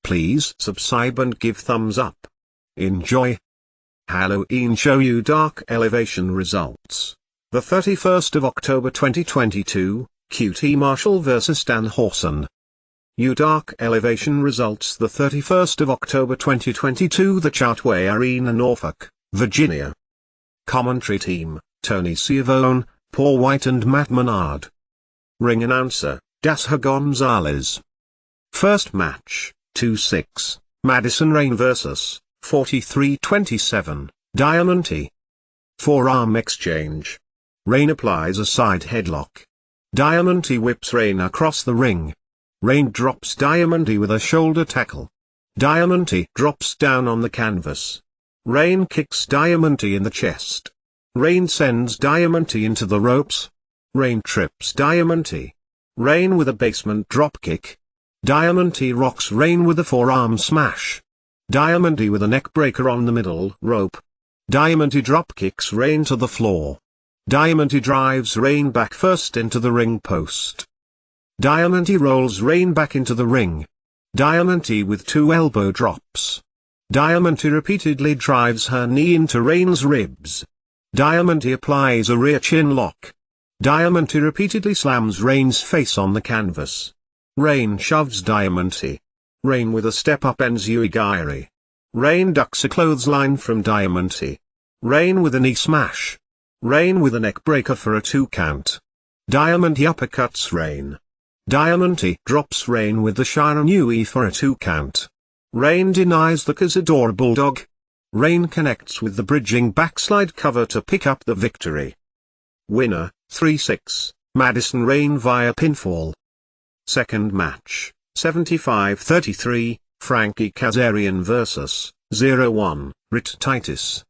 please subscribe and give thumbs up. Enjoy. Halloween Show You Dark Elevation Results. The 31st of October 2022, QT Marshall vs Danhausen. U Dark Elevation Results. The 31st of October 2022, the Chartway Arena, Norfolk, Virginia. Commentary team, Tony Schiavone, Paul White and Matt Menard. Ring announcer, Dasha Gonzalez. First match, 2-6, Madison Rayne vs. 43-27, Diamante. Forearm exchange. Rayne applies a side headlock. Diamante whips Rayne across the ring. Rayne drops Diamante with a shoulder tackle. Diamante drops down on the canvas. Rayne kicks Diamante in the chest. Rayne sends Diamante into the ropes. Rayne trips Diamante. Rayne with a basement dropkick. Diamante rocks Rayne with a forearm smash. Diamante with a neckbreaker on the middle rope. Diamante dropkicks Rayne to the floor. Diamante drives Rayne back first into the ring post. Diamante rolls Rayne back into the ring. Diamante with two elbow drops. Diamante repeatedly drives her knee into Rayne's ribs. Diamante applies a rear chin lock. Diamante repeatedly slams Rayne's face on the canvas. Rayne shoves Diamante. Rayne with a step-up enziguri. Rayne ducks a clothesline from Diamante. Rayne with a knee smash. Rayne with a neckbreaker for a 2 count. Diamante uppercuts Rayne. Diamante drops Rayne with the Shiranui for a 2 count. Rayne denies the Cazadora Bulldog. Rayne connects with the bridging backslide cover to pick up the victory. Winner, 3-6, Madison Rayne via pinfall. Second match, 75-33, Frankie Kazarian vs. 0-1, Rhett Titus.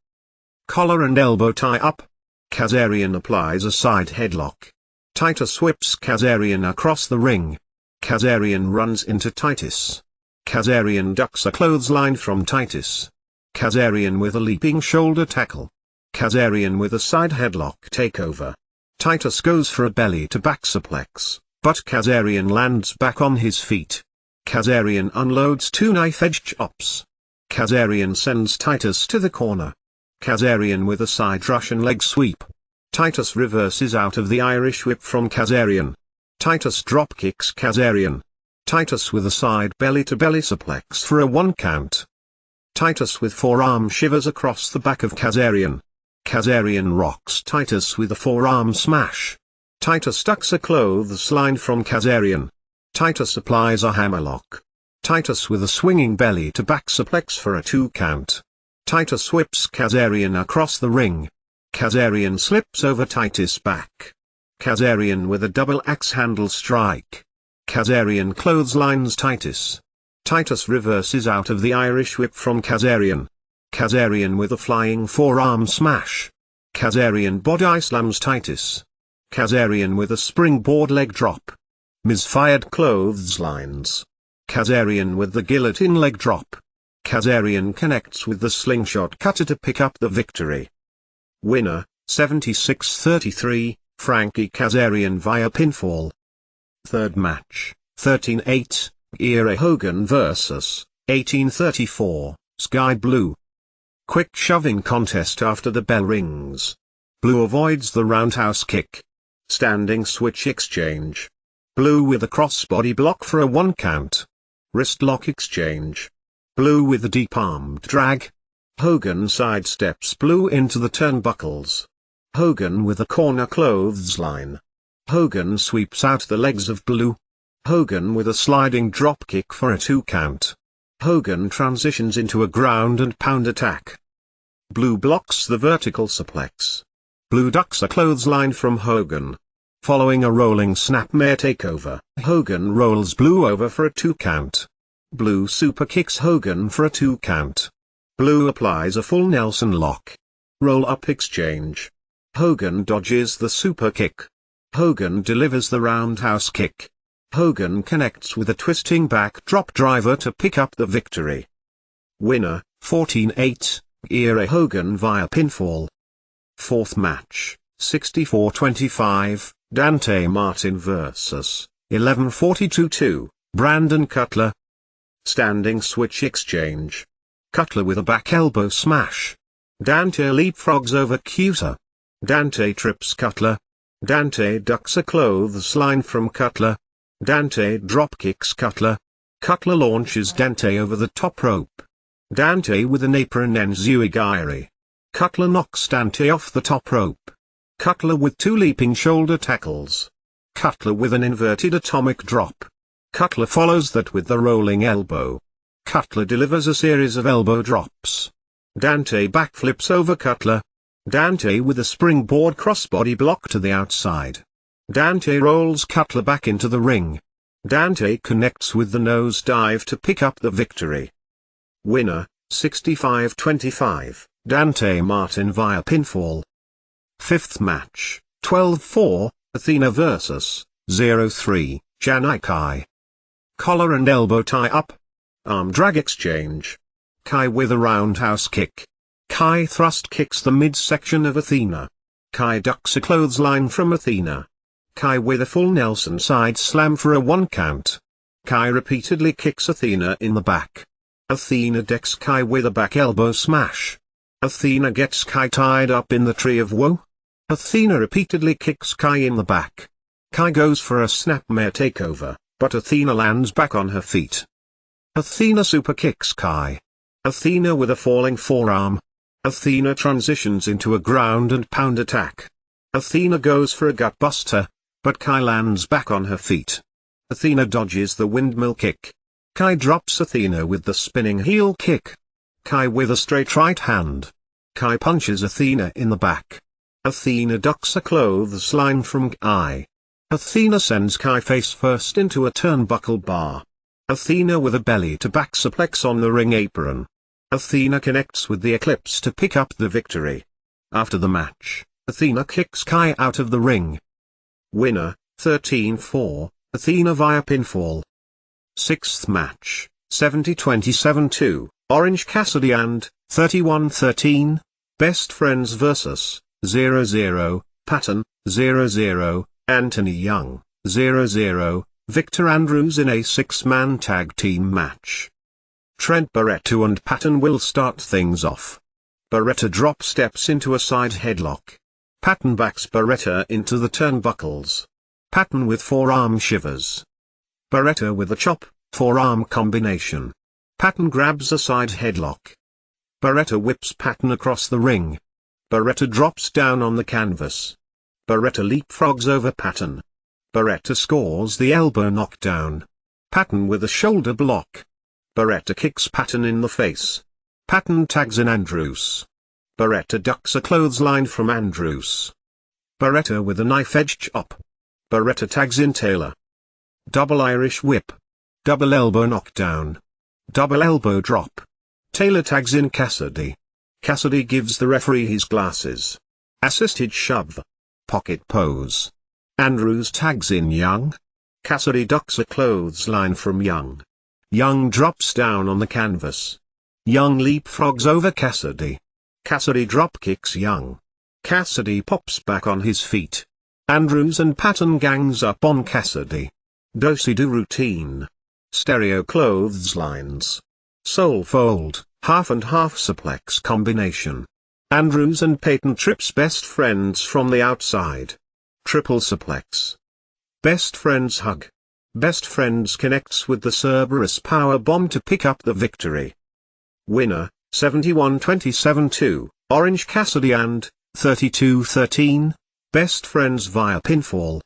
Collar and elbow tie-up. Kazarian applies a side headlock. Titus whips Kazarian across the ring. Kazarian runs into Titus. Kazarian ducks a clothesline from Titus. Kazarian with a leaping shoulder tackle. Kazarian with a side headlock takeover. Titus goes for a belly-to-back suplex, but Kazarian lands back on his feet. Kazarian unloads 2 knife-edge chops. Kazarian sends Titus to the corner. Kazarian with a side Russian leg sweep. Titus reverses out of the Irish whip from Kazarian. Titus dropkicks Kazarian. Titus with a side belly-to-belly suplex for a 1 count. Titus with forearm shivers across the back of Kazarian. Kazarian rocks Titus with a forearm smash. Titus ducks a clothesline from Kazarian. Titus applies a hammerlock. Titus with a swinging belly-to-back suplex for a 2 count. Titus whips Kazarian across the ring. Kazarian slips over Titus' back. Kazarian with a double axe handle strike. Kazarian clotheslines Titus. Titus reverses out of the Irish whip from Kazarian. Kazarian with a flying forearm smash. Kazarian body slams Titus. Kazarian with a springboard leg drop. Misfired clotheslines. Kazarian with the guillotine leg drop. Kazarian connects with the slingshot cutter to pick up the victory. Winner, 76-33, Frankie Kazarian via pinfall. Third match, 13-8, Era Hogan vs. 1834, Sky Blue. Quick shoving contest after the bell rings. Blue avoids the roundhouse kick. Standing switch exchange. Blue with a crossbody block for a 1 count. Wrist lock exchange. Blue with a deep armed drag. Hogan sidesteps Blue into the turnbuckles. Hogan with a corner clothesline. Hogan sweeps out the legs of Blue. Hogan with a sliding dropkick for a 2 count. Hogan transitions into a ground and pound attack. Blue blocks the vertical suplex. Blue ducks a clothesline from Hogan. Following a rolling snapmare takeover, Hogan rolls Blue over for a 2 count. Blue super kicks Hogan for a 2 count. Blue applies a full Nelson lock. Roll-up exchange. Hogan dodges the super kick. Hogan delivers the roundhouse kick. Hogan connects with a twisting backdrop driver to pick up the victory. Winner, 14-8, Era Hogan via pinfall. Fourth match, 64-25, Dante Martin vs. 1142-2, Brandon Cutler. Standing switch exchange. Cutler with a back elbow smash. Dante leapfrogs over Cuter. Dante trips Cutler. Dante ducks a clothesline from Cutler. Dante dropkicks Cutler. Cutler launches Dante over the top rope. Dante with an apron enziguri. Cutler knocks Dante off the top rope. Cutler with two leaping shoulder tackles. Cutler with an inverted atomic drop. Cutler follows that with the rolling elbow. Cutler delivers a series of elbow drops. Dante backflips over Cutler. Dante with a springboard crossbody block to the outside. Dante rolls Cutler back into the ring. Dante connects with the nose dive to pick up the victory. Winner, 65-25, Dante Martin via pinfall. Fifth match, 12-4, Athena vs. 0-3, Janai Kai. Collar and elbow tie-up. Arm drag exchange. Kai with a roundhouse kick. Kai thrust kicks the midsection of Athena. Kai ducks a clothesline from Athena. Kai with a full Nelson side slam for a 1 count. Kai repeatedly kicks Athena in the back. Athena decks Kai with a back elbow smash. Athena gets Kai tied up in the Tree of Woe. Athena repeatedly kicks Kai in the back. Kai goes for a snapmare takeover, but Athena lands back on her feet. Athena super kicks Kai. Athena with a falling forearm. Athena transitions into a ground and pound attack. Athena goes for a gutbuster, but Kai lands back on her feet. Athena dodges the windmill kick. Kai drops Athena with the spinning heel kick. Kai with a straight right hand. Kai punches Athena in the back. Athena ducks a clothesline from Kai. Athena sends Kai face first into a turnbuckle bar. Athena with a belly to back suplex on the ring apron. Athena connects with the Eclipse to pick up the victory. After the match, Athena kicks Kai out of the ring. Winner, 13-4, Athena via pinfall. Sixth match, 70-27-2, Orange Cassidy and 31-13, Best Friends vs. 0-0, Patton, 0-0, Anthony Young, 0-0, Victor Andrews in a 6-man tag team match. Trent Barreto and Patton will start things off. Barreto drop steps into a side headlock. Patton backs Barreto into the turnbuckles. Patton with forearm shivers. Barreto with a chop, forearm combination. Patton grabs a side headlock. Barreto whips Patton across the ring. Barreto drops down on the canvas. Barreto leapfrogs over Patton. Barreto scores the elbow knockdown. Patton with a shoulder block. Barreto kicks Patton in the face. Patton tags in Andrews. Barreto ducks a clothesline from Andrews. Barreto with a knife-edge chop. Barreto tags in Taylor. Double Irish whip. Double elbow knockdown. Double elbow drop. Taylor tags in Cassidy. Cassidy gives the referee his glasses. Assisted shove. Pocket pose. Andrews tags in Young. Cassidy ducks a clothesline from Young. Young drops down on the canvas. Young leapfrogs over Cassidy. Cassidy dropkicks Young. Cassidy pops back on his feet. Andrews and Patton gangs up on Cassidy. Do-si-do routine. Stereo clotheslines. Soul fold, half and half suplex combination. Andrews and Patton trips Best Friends from the outside. Triple suplex. Best Friends hug. Best Friends connects with the Cerberus power bomb to pick up the victory. Winner, 71-27-2, Orange Cassidy and 32-13, Best Friends via pinfall.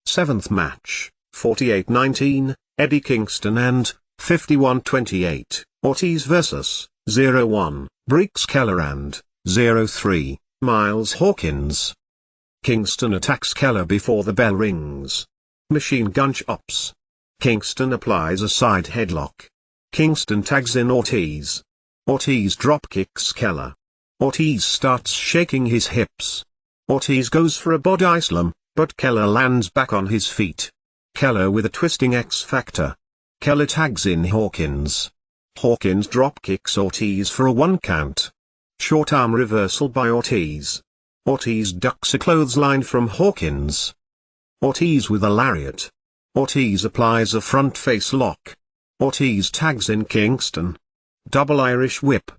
Seventh match, 48-19, Eddie Kingston and 51-28, Ortiz vs. 0-1, Breeks Keller and 0-3, Miles Hawkins. Kingston attacks Keller before the bell rings. Machine gun chops. Kingston applies a side headlock. Kingston tags in Ortiz. Ortiz dropkicks Keller. Ortiz starts shaking his hips. Ortiz goes for a body slam, but Keller lands back on his feet. Keller with a twisting X-Factor. Keller tags in Hawkins. Hawkins dropkicks Ortiz for a 1 count. Short arm reversal by Ortiz. Ortiz ducks a clothesline from Hawkins. Ortiz with a lariat. Ortiz applies a front face lock. Ortiz tags in Kingston. Double Irish whip.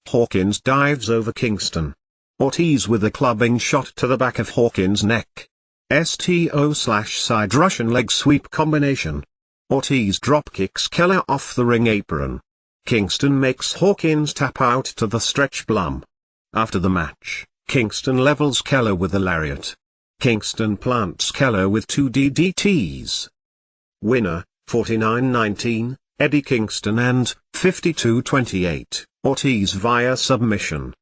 Hawkins dives over Kingston. Ortiz with a clubbing shot to the back of Hawkins' neck. STO/side Russian leg sweep combination. Ortiz dropkicks Keller off the ring apron. Kingston makes Hawkins tap out to the stretch blum. After the match, Kingston levels Keller with a lariat. Kingston plants Keller with 2 DDTs. Winner, 49-19, Eddie Kingston and 52-28, Ortiz via submission.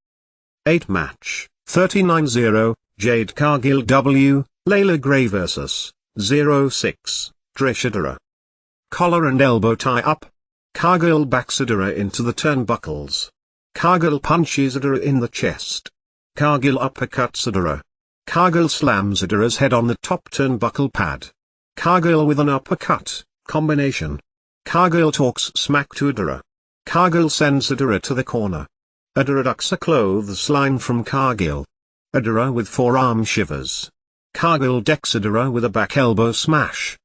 8 match, 39-0, Jade Cargill W, Layla Gray vs. 0-6, Trish Adora. Collar and elbow tie up. Cargill backs Adora into the turnbuckles. Cargill punches Adora in the chest. Cargill uppercuts Adora. Cargill slams Adora's head on the top turnbuckle pad. Cargill with an uppercut combination. Cargill talks smack to Adora. Cargill sends Adora to the corner. Adora ducks a clothesline from Cargill. Adora with forearm shivers. Cargill decks Adora with a back elbow smash.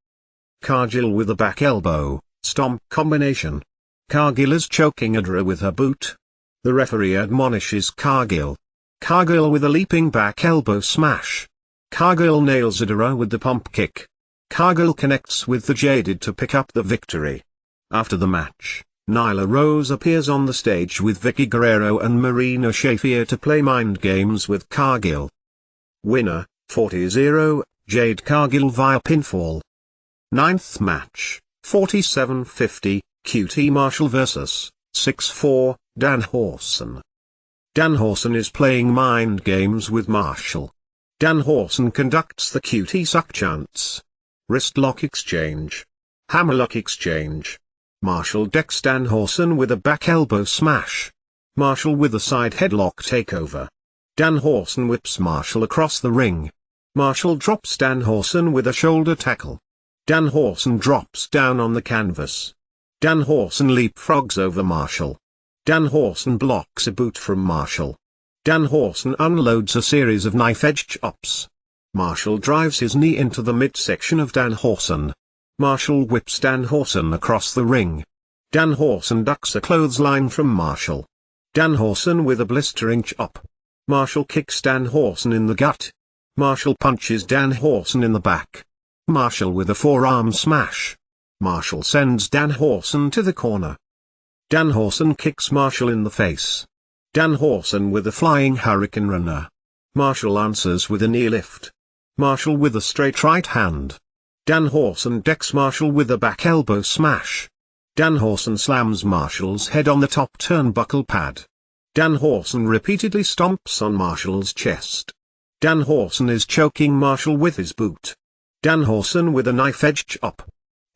Cargill with a back elbow stomp combination. Cargill is choking Adora with her boot. The referee admonishes Cargill. Cargill with a leaping back elbow smash. Cargill nails Adora with the pump kick. Cargill connects with the Jaded to pick up the victory. After the match, Nyla Rose appears on the stage with Vicky Guerrero and Marina Shafir to play mind games with Cargill. Winner, 40-0, Jade Cargill via pinfall. 9th match, 47-50, QT Marshall vs. 6-4, Danhausen. Danhausen is playing mind games with Marshall. Danhausen conducts the QT suck chants. Wrist lock exchange. Hammerlock exchange. Marshall decks Danhausen with a back elbow smash. Marshall with a side headlock takeover. Danhausen whips Marshall across the ring. Marshall drops Danhausen with a shoulder tackle. Danhausen drops down on the canvas. Danhausen leapfrogs over Marshall. Danhausen blocks a boot from Marshall. Danhausen unloads a series of knife-edge chops. Marshall drives his knee into the midsection of Danhausen. Marshall whips Danhausen across the ring. Danhausen ducks a clothesline from Marshall. Danhausen with a blistering chop. Marshall kicks Danhausen in the gut. Marshall punches Danhausen in the back. Marshall with a forearm smash. Marshall sends Danhausen to the corner. Danhausen kicks Marshall in the face. Danhausen with a flying hurricane runner. Marshall answers with a knee lift. Marshall with a straight right hand. Danhausen decks Marshall with a back elbow smash. Danhausen slams Marshall's head on the top turnbuckle pad. Danhausen repeatedly stomps on Marshall's chest. Danhausen is choking Marshall with his boot. Danhausen with a knife-edge chop.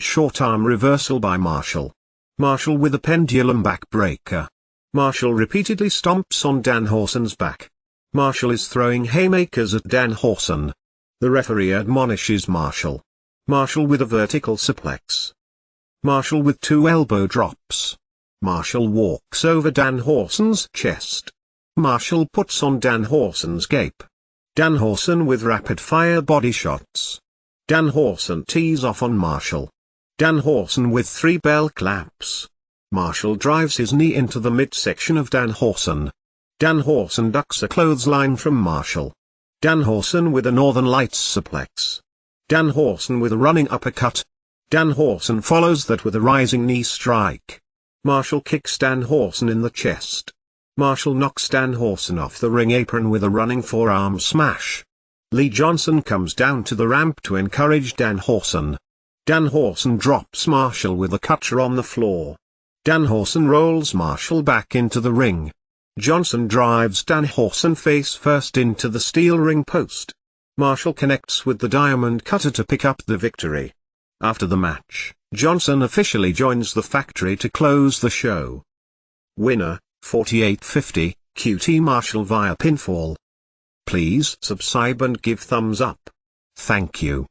Short arm reversal by Marshall. Marshall with a pendulum backbreaker. Marshall repeatedly stomps on Danhausen's back. Marshall is throwing haymakers at Danhausen. The referee admonishes Marshall. Marshall with a vertical suplex. Marshall with 2 elbow drops. Marshall walks over Danhausen's chest. Marshall puts on Danhausen's cape. Danhausen with rapid-fire body shots. Danhausen tees off on Marshall. Danhausen with 3 bell claps. Marshall drives his knee into the midsection of Danhausen. Danhausen ducks a clothesline from Marshall. Danhausen with a Northern Lights suplex. Danhausen with a running uppercut. Danhausen follows that with a rising knee strike. Marshall kicks Danhausen in the chest. Marshall knocks Danhausen off the ring apron with a running forearm smash. Lee Johnson comes down to the ramp to encourage Danhausen. Danhausen drops Marshall with a cutter on the floor. Danhausen rolls Marshall back into the ring. Johnson drives Danhausen face first into the steel ring post. Marshall connects with the diamond cutter to pick up the victory. After the match, Johnson officially joins the factory to close the show. Winner, 48-50, QT Marshall via pinfall. Please subscribe and give thumbs up. Thank you.